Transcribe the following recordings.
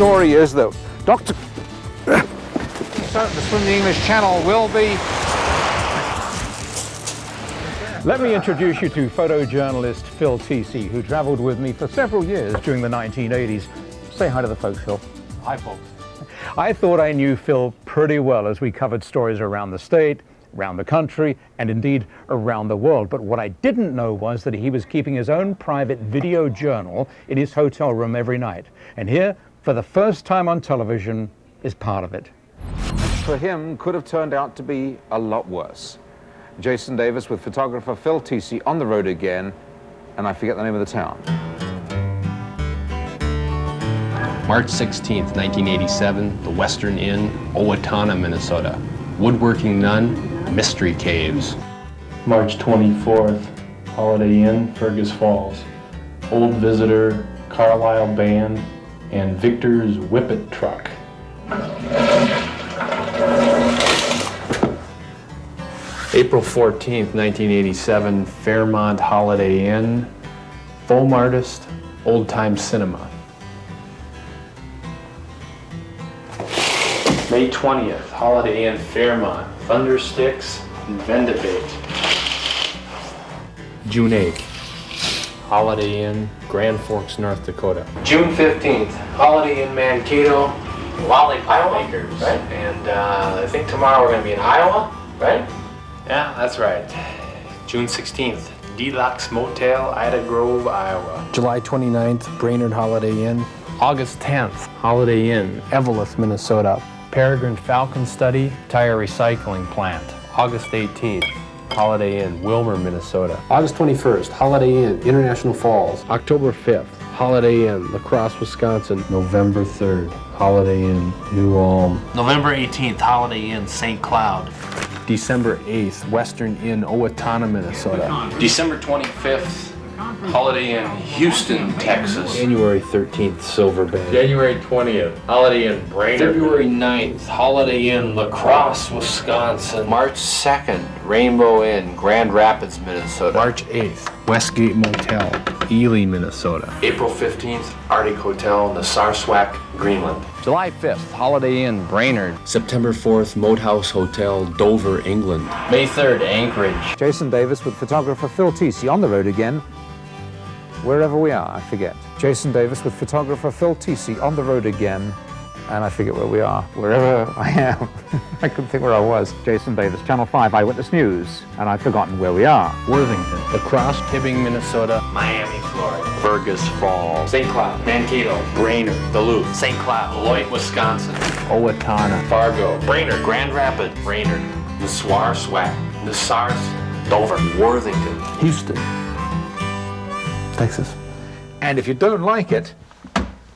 story is that Dr. Consultants from the English Channel will be... Let me introduce you to photojournalist Phil T.C., who traveled with me for several years during the 1980s. Say hi to the folks, Phil. Hi, folks. I thought I knew Phil pretty well as we covered stories around the state, around the country, and indeed around the world. But what I didn't know was that he was keeping his own private video journal in his hotel room every night. And here, for the first time on television, is part of it. For him, could have turned out to be a lot worse. Jason Davis with photographer Phil T.C. on the road again, and I forget the name of the town. March 16th, 1987, the Western Inn, Owatonna, Minnesota. Woodworking Nun, Mystery Caves. March 24th, Holiday Inn, Fergus Falls. Old Visitor, Carlisle Band, and Victor's Whippet Truck. April 14th, 1987, Fairmont Holiday Inn, Foam Artist, Old Time Cinema. May 20th, Holiday Inn, Fairmont, Thundersticks, and Vendibate. June 8th, Holiday Inn, Grand Forks, North Dakota. June 15th, Holiday Inn, Mankato, Lollipop Makers. Right? And I think tomorrow we're going to be in Iowa, right? Yeah, that's right. June 16th, Deluxe Motel, Ida Grove, Iowa. July 29th, Brainerd Holiday Inn. August 10th, Holiday Inn, Eveleth, Minnesota. Peregrine Falcon Study, Tire Recycling Plant. August 18th, Holiday Inn, Wilmer, Minnesota. August 21st, Holiday Inn, International Falls. October 5th, Holiday Inn, La Crosse, Wisconsin. November 3rd, Holiday Inn, New Ulm. November 18th, Holiday Inn, St. Cloud. December 8th, Western Inn, Owatonna, Minnesota. December 25th, Holiday Inn, Houston, Texas. January 13th, Silver Bay. January 20th, Holiday Inn, Brainerd. February 9th, Holiday Inn, La Crosse, Wisconsin. March 2nd, Rainbow Inn, Grand Rapids, Minnesota. March 8th, Westgate Motel, Ely, Minnesota. April 15th, Arctic Hotel, Narsarsuaq, Greenland. July 5th, Holiday Inn, Brainerd. September 4th, Moathouse Hotel, Dover, England. May 3rd, Anchorage. Jason Davis with photographer Phil T.C. on the road again. Wherever we are, I forget. Jason Davis with photographer Phil T.C. on the road again, and I forget where we are. Wherever I am. I couldn't think where I was. Jason Davis, Channel 5 Eyewitness News, and I've forgotten where we are. Worthington, La Crosse, Hibbing, Minnesota. Miami, Florida. Fergus Falls. St. Cloud. Mankato. Brainerd. Duluth. St. Cloud. Beloit, Wisconsin. Owatonna. Fargo. Brainerd. Grand Rapids. Brainerd. Narsarsuaq. Dover. Worthington. Houston. Texas. And if you don't like it,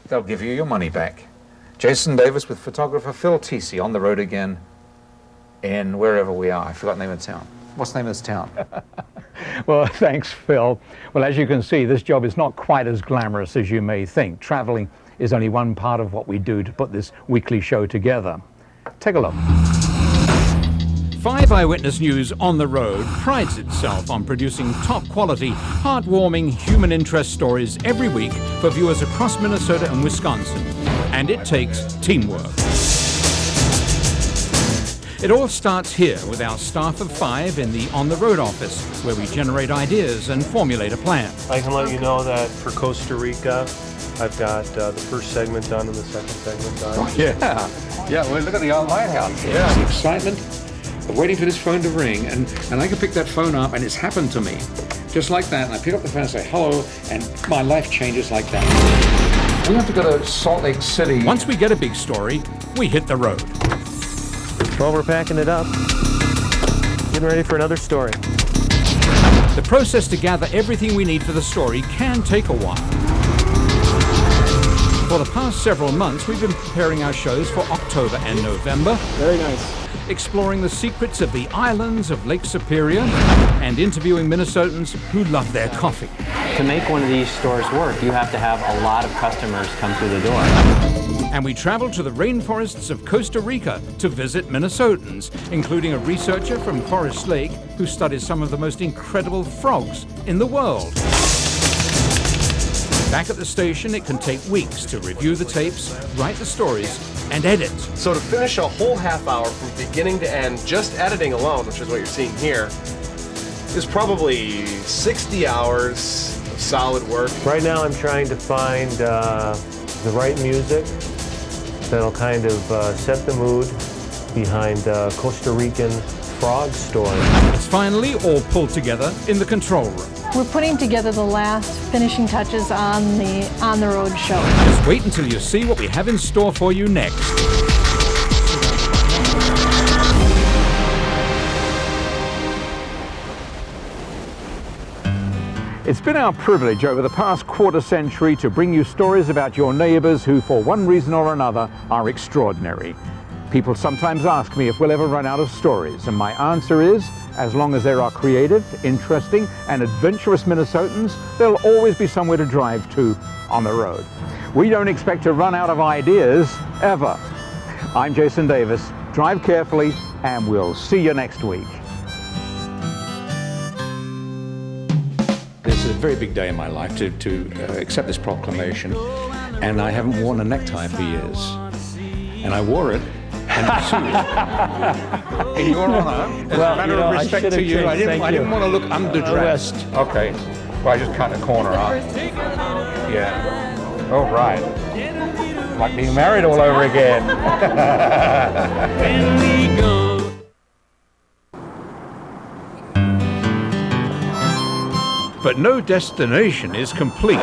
they'll give you your money back. Jason Davis with photographer Phil T.C. on the road again in wherever we are. I forgot the name of the town. What's the name of this town? Well, thanks, Phil. Well, as you can see, this job is not quite as glamorous as you may think. Traveling is only one part of what we do to put this weekly show together. Take a look. 5 Eyewitness News on the Road prides itself on producing top-quality, heartwarming human interest stories every week for viewers across Minnesota and Wisconsin. And it takes teamwork. It all starts here with our staff of 5 in the On the Road office, where we generate ideas and formulate a plan. I can let you know that for Costa Rica, I've got the first segment done and the second segment done. Oh, yeah, well, look at the old lighthouse. Yeah. The excitement of waiting for this phone to ring, and I can pick that phone up, and it's happened to me. Just like that, and I pick up the phone and say hello, and my life changes like that. We have to go to Salt Lake City. Once we get a big story, we hit the road. Well, we're packing it up. Getting ready for another story. The process to gather everything we need for the story can take a while. For the past several months, we've been preparing our shows for October and November. Very nice. Exploring the secrets of the islands of Lake Superior and interviewing Minnesotans who love their coffee. To make one of these stores work, you have to have a lot of customers come through the door. And we traveled to the rainforests of Costa Rica to visit Minnesotans, including a researcher from Forest Lake who studies some of the most incredible frogs in the world. Back at the station, it can take weeks to review the tapes, write the stories, and edit. So to finish a whole half hour from beginning to end, just editing alone, which is what you're seeing here, is probably 60 hours of solid work. Right now I'm trying to find the right music that'll kind of set the mood behind Costa Rican frog story. It's finally all pulled together in the control room. We're putting together the last finishing touches on the on-the-road show. Just wait until you see what we have in store for you next. It's been our privilege over the past quarter century to bring you stories about your neighbors who, for one reason or another, are extraordinary. People sometimes ask me if we'll ever run out of stories, and my answer is, as long as there are creative, interesting, and adventurous Minnesotans, there'll always be somewhere to drive to on the road. We don't expect to run out of ideas, ever. I'm Jason Davis. Drive carefully, and we'll see you next week. This is a very big day in my life to accept this proclamation, and I haven't worn a necktie for years. And I wore it. In your honor, as a matter of respect to you, I didn't want to look underdressed. Okay, well, I just cut a corner off. Yeah. Oh, right. Like being married all over again. But no destination is complete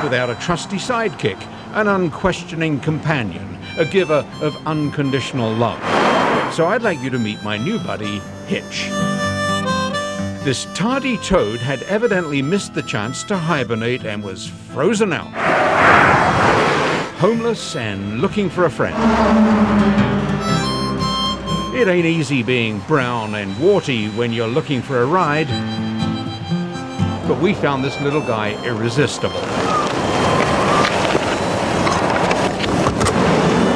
without a trusty sidekick, an unquestioning companion, a giver of unconditional love. So I'd like you to meet my new buddy, Hitch. This tardy toad had evidently missed the chance to hibernate and was frozen out. Homeless and looking for a friend. It ain't easy being brown and warty when you're looking for a ride. But we found this little guy irresistible.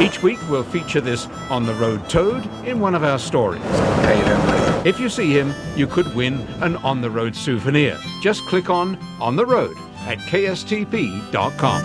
Each week we'll feature this on-the-road toad in one of our stories. If you see him, you could win an on-the-road souvenir. Just click on the road at kstp.com.